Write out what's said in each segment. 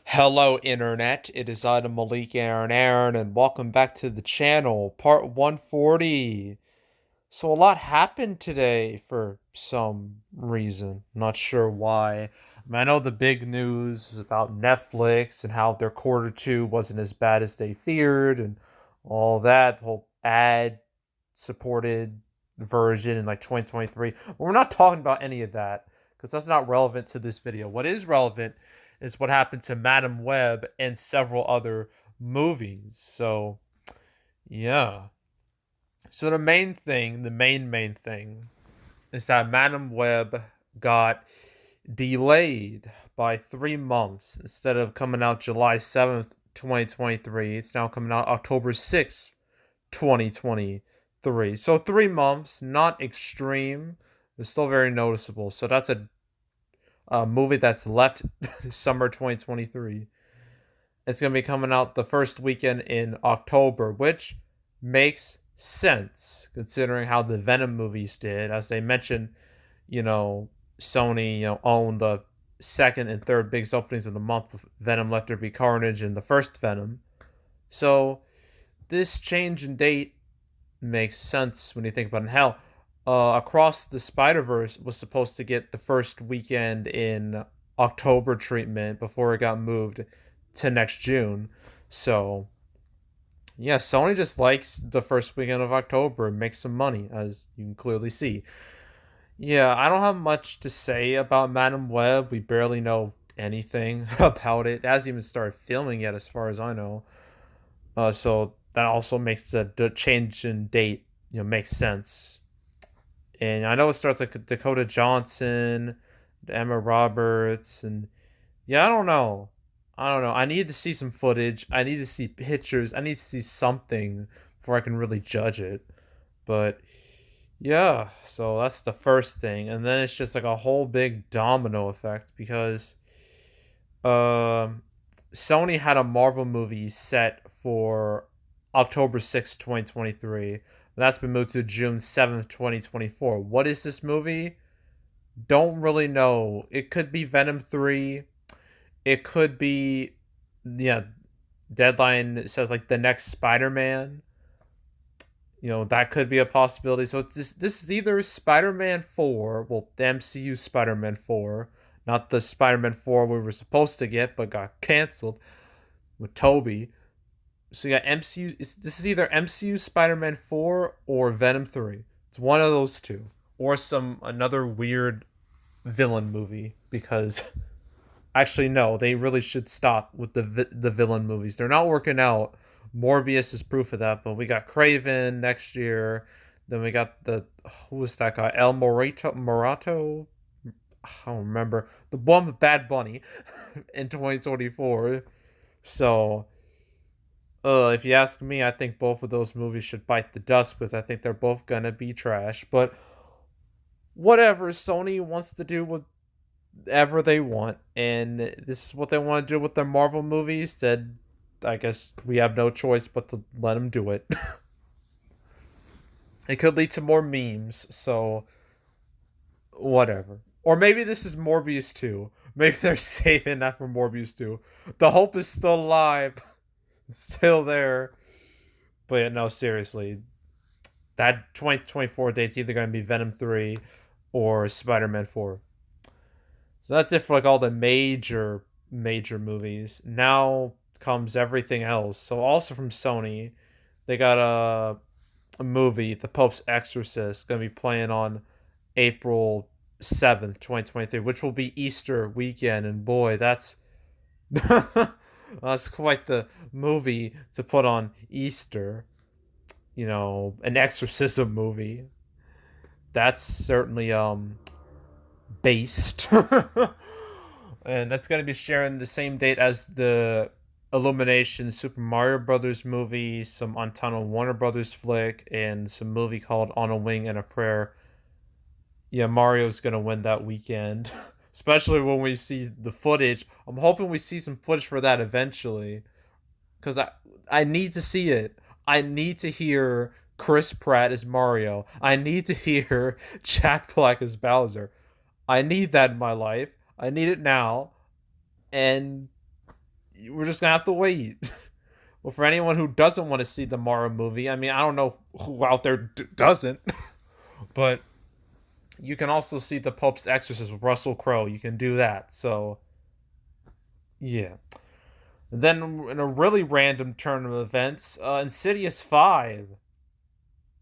Hello, Internet. It is I, Malik Aaron, and welcome back to the channel, part 140. So, a lot happened today for some reason. Not sure why. I know the big news is about Netflix and how their quarter two wasn't as bad as they feared, and all that, the whole ad supported version in like 2023. But we're not talking about any of that because that's not relevant to this video. What is relevant is what happened to Madam Web and several other movies. So, yeah. So the main thing is that Madam Web got delayed by 3 months. Instead of coming out July 7th, 2023, it's now coming out October 6th, 2023. So 3 months, not extreme, but still very noticeable. So that's a movie that's left summer 2023. It's going to be coming out the first weekend in October, which makes sense considering how the Venom movies did. As they mentioned, you know, Sony, owned the second and third biggest openings of the month with Venom Let There Be Carnage and the first Venom. So this change in date makes sense when you think about it. Hell, Across the Spider Verse was supposed to get the first weekend in October treatment before it got moved to next June. So yeah, Sony just likes the first weekend of October and makes some money, as you can clearly see. Yeah, I don't have much to say about Madam Web. We barely know anything about it. It hasn't even started filming yet, as far as I know. So that also makes the change in date, makes sense. And I know it starts like Dakota Johnson, Emma Roberts, and yeah, I don't know. I don't know. I need to see some footage. I need to see pictures. I need to see something before I can really judge it. But yeah, so that's the first thing, and then it's just like a whole big domino effect because um Sony had a Marvel movie set for October 6th, 2023. That's been moved to June 7th, 2024. What is this movie? Don't really know. It could be Venom 3. It could be, yeah, Deadline says like the next Spider-Man. That could be a possibility. So this is either Spider-Man 4, well, the MCU Spider-Man 4, not the Spider-Man 4 we were supposed to get but got canceled with Toby. So you got MCU. This is either MCU Spider-Man 4 or Venom 3. It's one of those two, or some another weird villain movie. Because actually, no, they really should stop with the villain movies. They're not working out. Morbius is proof of that. But we got Craven next year. Then we got who was that guy? El Morato. I don't remember the one with Bad Bunny in 2024. So if you ask me, I think both of those movies should bite the dust because I think they're both gonna be trash. But whatever, Sony wants to do whatever they want, and this is what they want to do with their Marvel movies. Then I guess we have no choice but to let them do it. It could lead to more memes, so whatever. Or maybe this is Morbius 2. Maybe they're saving that for Morbius 2. The hope is still alive. It's still there. But yeah, no, seriously, that 2024 date's either going to be Venom 3 or Spider-Man 4. So that's it for like all the major movies. Now comes everything else. So also from Sony, they got a movie, The Pope's Exorcist, going to be playing on April 7th, 2023, which will be Easter weekend, and boy, that's that's quite the movie to put on Easter. An exorcism movie. That's certainly based. And that's going to be sharing the same date as the Illumination Super Mario Brothers movie, some untitled Warner Brothers flick, and some movie called On a Wing and a Prayer. Yeah, Mario's going to win that weekend. Especially when we see the footage. I'm hoping we see some footage for that eventually. Because I need to see it. I need to hear Chris Pratt as Mario. I need to hear Jack Black as Bowser. I need that in my life. I need it now. And we're just gonna have to wait. Well, for anyone who doesn't want to see the Mara movie, I mean, I don't know who out there doesn't, but you can also see the Pope's Exorcist with Russell Crowe. You can do that. So, yeah. And then, in a really random turn of events, Insidious 5.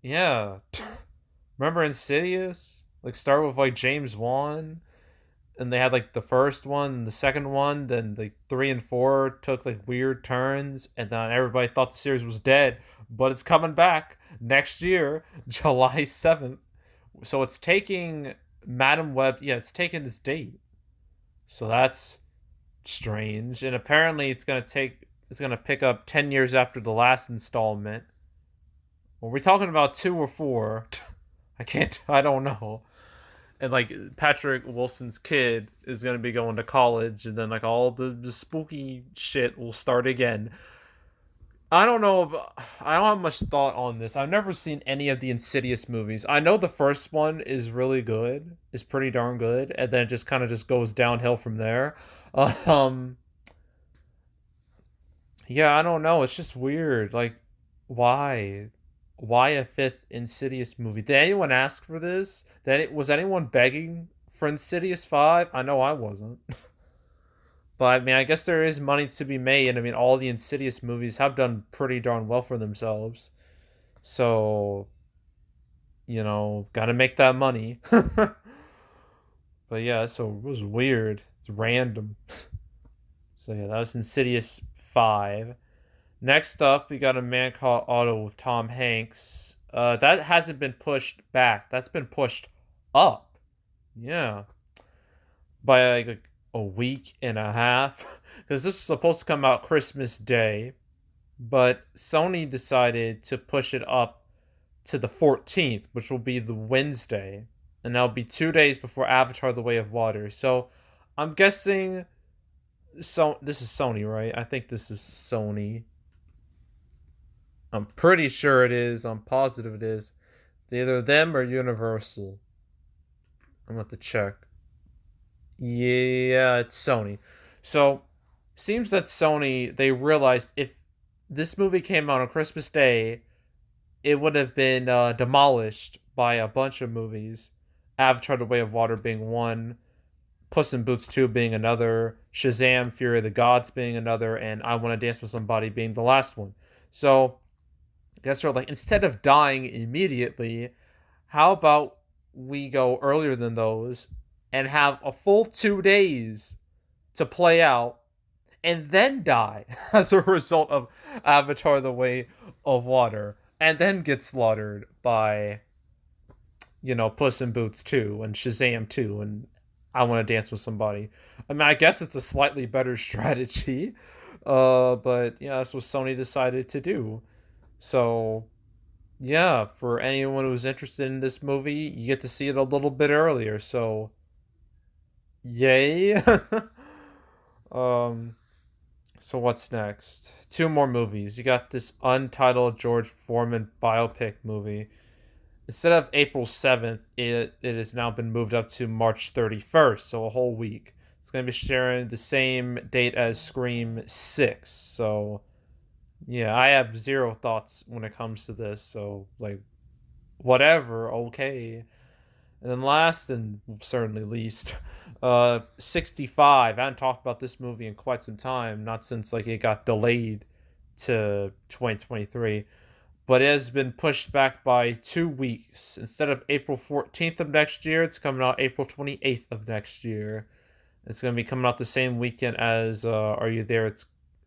Yeah. Remember Insidious? Like, start with, like, James Wan? And they had, like, the first one and the second one. Then, like, 3 and 4 took, like, weird turns. And then everybody thought the series was dead. But it's coming back next year, July 7th. So it's taking Madam Web. Yeah, it's taking this date. So that's strange. And apparently it's gonna pick up 10 years after the last installment. Were we talking about 2 or 4? I don't know. And like Patrick Wilson's kid is gonna be going to college, and then like all the spooky shit will start again. I don't know. I don't have much thought on this. I've never seen any of the Insidious movies. I know the first one is really good, is pretty darn good, and then it just kind of just goes downhill from there. Um, yeah, I don't know. It's just weird. Like, why? Why a fifth Insidious movie? Did anyone ask for this? Was anyone begging for Insidious 5? I know I wasn't. But I mean, I guess there is money to be made, and I mean, all the Insidious movies have done pretty darn well for themselves. So, gotta make that money. But yeah, so it was weird. It's random. So yeah, that was Insidious 5. Next up, we got A Man Called Otto with Tom Hanks. That hasn't been pushed back. That's been pushed up. Yeah. By like a week and a half. Because this was supposed to come out Christmas Day. But Sony decided to push it up to the 14th, which will be the Wednesday. And that'll be 2 days before Avatar The Way of Water. So I'm guessing. So this is Sony, right? I think this is Sony. I'm pretty sure it is. I'm positive it is. It's either them or Universal. I'm going to check. Yeah, it's Sony. So, seems that Sony, they realized if this movie came out on Christmas Day, it would have been demolished by a bunch of movies. Avatar The Way of Water being one, Puss in Boots 2 being another, Shazam Fury of the Gods being another, and I Want to Dance with Somebody being the last one. So, guess they're like, instead of dying immediately, how about we go earlier than those and have a full 2 days to play out and then die as a result of Avatar The Way of Water and then get slaughtered by, Puss in Boots 2 and Shazam 2 and I Want to Dance with Somebody. I mean, I guess it's a slightly better strategy, but yeah, that's what Sony decided to do. So, yeah, for anyone who's interested in this movie, you get to see it a little bit earlier. So, yay. um, so what's next? Two more movies. You got this untitled George Foreman biopic movie. Instead of April 7th, it has now been moved up to March 31st, so a whole week. It's going to be sharing the same date as Scream 6. So, yeah, I have zero thoughts when it comes to this. So, like, whatever, okay. And then last and certainly least, 65. I haven't talked about this movie in quite some time, not since like it got delayed to 2023, but it has been pushed back by 2 weeks. Instead of April 14th of next year, it's coming out April 28th of next year. It's going to be coming out the same weekend as Are You There?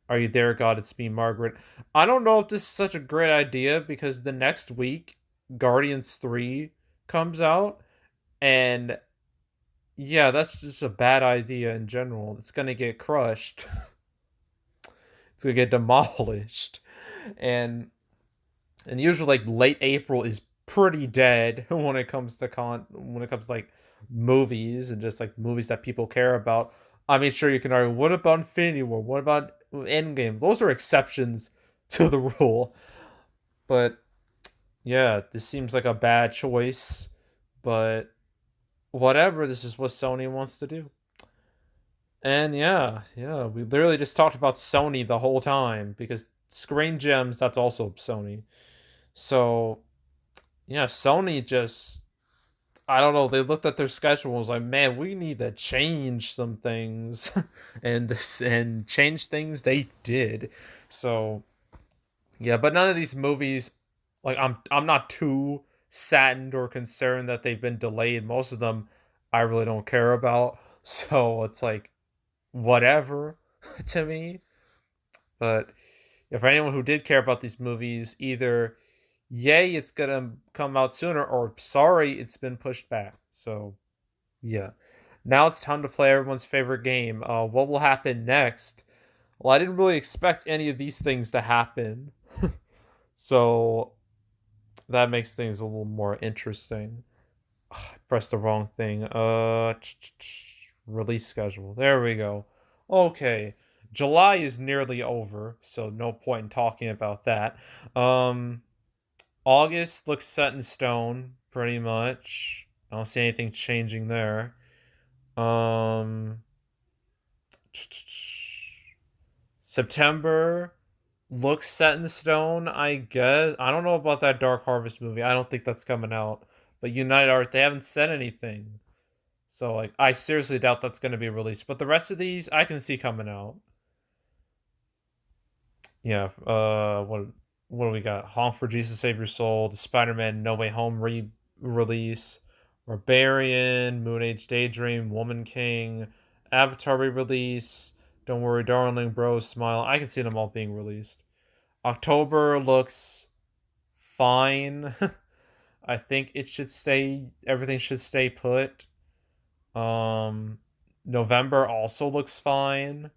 Are You There, God? It's Me, Margaret. I don't know if this is such a great idea because the next week, Guardians 3 comes out. And yeah, that's just a bad idea in general. It's going to get crushed, it's going to get demolished. And and usually like late April is pretty dead when it comes to like movies and just like movies that people care about. I mean, sure, you can argue, what about Infinity War? What about Endgame? Those are exceptions to the rule. But yeah, this seems like a bad choice. But whatever, this is what Sony wants to do. And yeah, we literally just talked about Sony the whole time because Screen Gems, that's also Sony. So yeah, Sony just, I don't know, they looked at their schedule and was like, man, we need to change some things. And change things they did. So yeah, but none of these movies, like I'm not too saddened or concerned that they've been delayed. Most of them I really don't care about. So it's like whatever to me. But if anyone who did care about these movies, either yay, it's gonna come out sooner, or sorry, it's been pushed back. So yeah. Now it's time to play everyone's favorite game. What will happen next? Well, I didn't really expect any of these things to happen. So that makes things a little more interesting. I pressed the wrong thing. Release schedule. There we go. Okay. July is nearly over, so no point in talking about that. Um August looks set in stone, pretty much. I don't see anything changing there. Um September looks set in stone, I guess. I don't know about that Dark Harvest movie. I don't think that's coming out. But United Art, they haven't said anything. So like I seriously doubt that's going to be released. But the rest of these I can see coming out. Yeah, what do we got? Honk for Jesus Save Your Soul, the Spider-Man No Way Home re-release, Barbarian, Moon Age Daydream, Woman King, Avatar re-release, Don't Worry Darling, Bros, Smile. I can see them all being released. October looks fine. I think it should stay, everything should stay put. Um November also looks fine.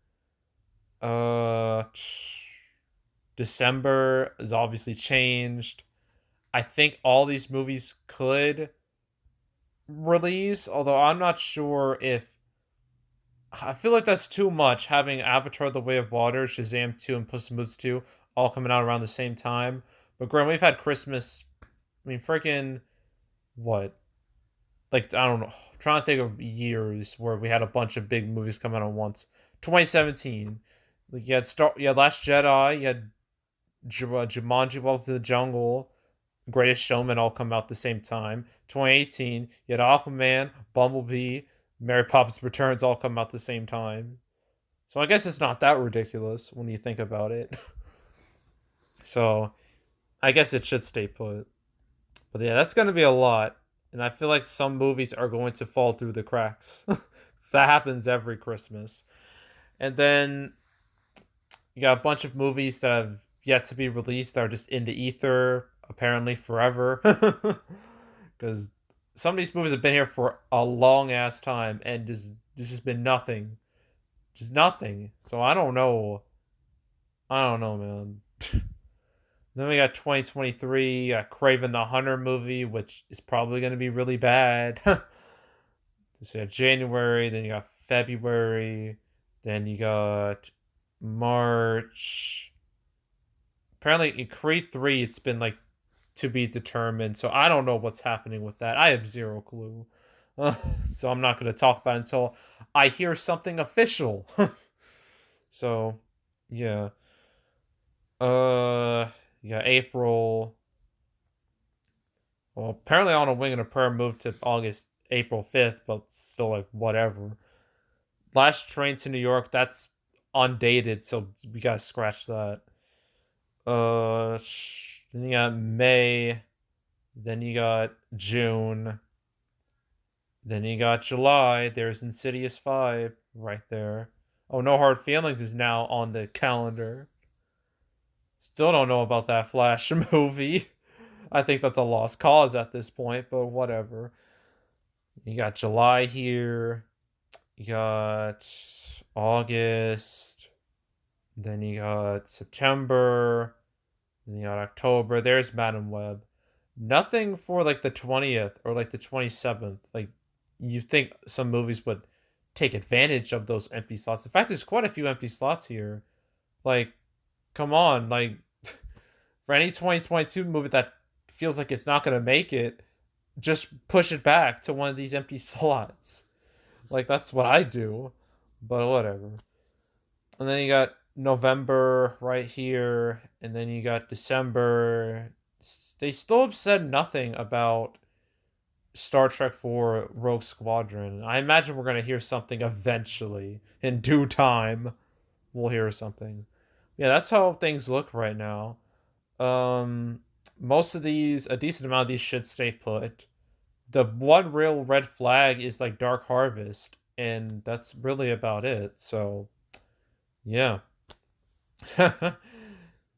Uh December is obviously changed. I think all these movies could release, although I'm not sure if, I feel like that's too much having Avatar The Way of Water, Shazam 2, and Puss in Boots 2 all coming out around the same time. But Graham, we've had Christmas. I mean, freaking what? Like, I don't know. I'm trying to think of years where we had a bunch of big movies come out at once. 2017. Like, you had Last Jedi, you had Jumanji Welcome to the Jungle, Greatest Showman all come out at the same time. 2018, you had Aquaman, Bumblebee, Mary Poppins Returns all come out at the same time. So I guess it's not that ridiculous when you think about it. So I guess it should stay put. But yeah, that's going to be a lot. And I feel like some movies are going to fall through the cracks. That happens every Christmas. And then you got a bunch of movies that have yet to be released that are just in the ether, apparently forever. Because some of these movies have been here for a long ass time and there's just been nothing. Just nothing. So I don't know. I don't know, man. Then we got 2023, Craven the Hunter movie, which is probably going to be really bad. So you got January, then you got February, then you got March. Apparently, in Creed 3, it's been like to be determined. So I don't know what's happening with that. I have zero clue. So I'm not going to talk about it until I hear something official. So, yeah. Uh, yeah, April. Well, apparently On a Wing and a Prayer moved to April 5th, but still, like, whatever. Last Train to New York, that's undated, so we gotta scratch that. Then you got May, then you got June, then you got July. There's Insidious 5 right there. Oh, No Hard Feelings is now on the calendar. Still don't know about that Flash movie. I think that's a lost cause at this point, but whatever. You got July here. You got August. Then you got September. Then you got October. There's Madam Web. Nothing for like the 20th or like the 27th. Like, you think some movies would take advantage of those empty slots. In fact, there's quite a few empty slots here. Like, come on. Like, for any 2022 movie that feels like it's not going to make it, just push it back to one of these empty slots. Like, that's what I do. but whatever. And then you got November right here, and then you got December. They still have said nothing about Star Trek 4 Rogue Squadron. I imagine we're going to hear something eventually. In due time, we'll hear something. Yeah, that's how things look right now. Um, Most of these, a decent amount of these should stay put. The one real red flag is like Dark Harvest, and that's really about it. So, yeah. Yeah,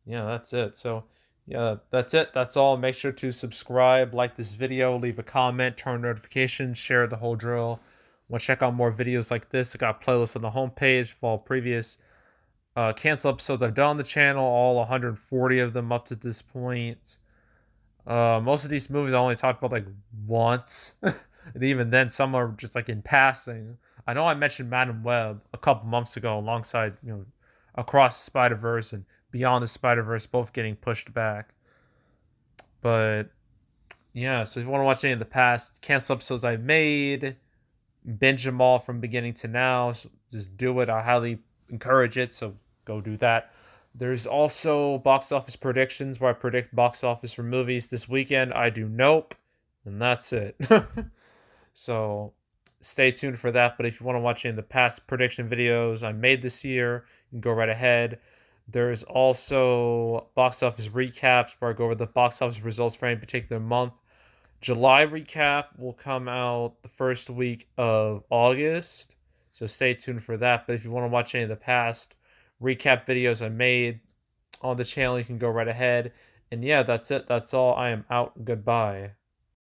that's it. So, yeah, that's it. That's all. Make sure to subscribe, like this video, leave a comment, turn notifications, share the whole drill. Want to check out more videos like this? I got playlists on the homepage for all previous cancel episodes I've done on the channel, all 140 of them up to this point. Most of these movies I only talked about like once, and even then, some are just like in passing. I know I mentioned Madam Web a couple months ago, alongside Across the Spider Verse and Beyond the Spider Verse, both getting pushed back. But yeah, so if you want to watch any of the past cancel episodes I made, binge them all from beginning to now. So just do it. I highly encourage it. So go do that. There's also box office predictions where I predict box office for movies this weekend. I do Nope, and that's it. So stay tuned for that. But if you want to watch any of the past prediction videos I made this year, you can go right ahead. There's also box office recaps where I go over the box office results for any particular month. July recap will come out the first week of August, so stay tuned for that. But if you want to watch any of the past recap videos I made on the channel, you can go right ahead. And yeah, that's it. That's all. I am out. Goodbye.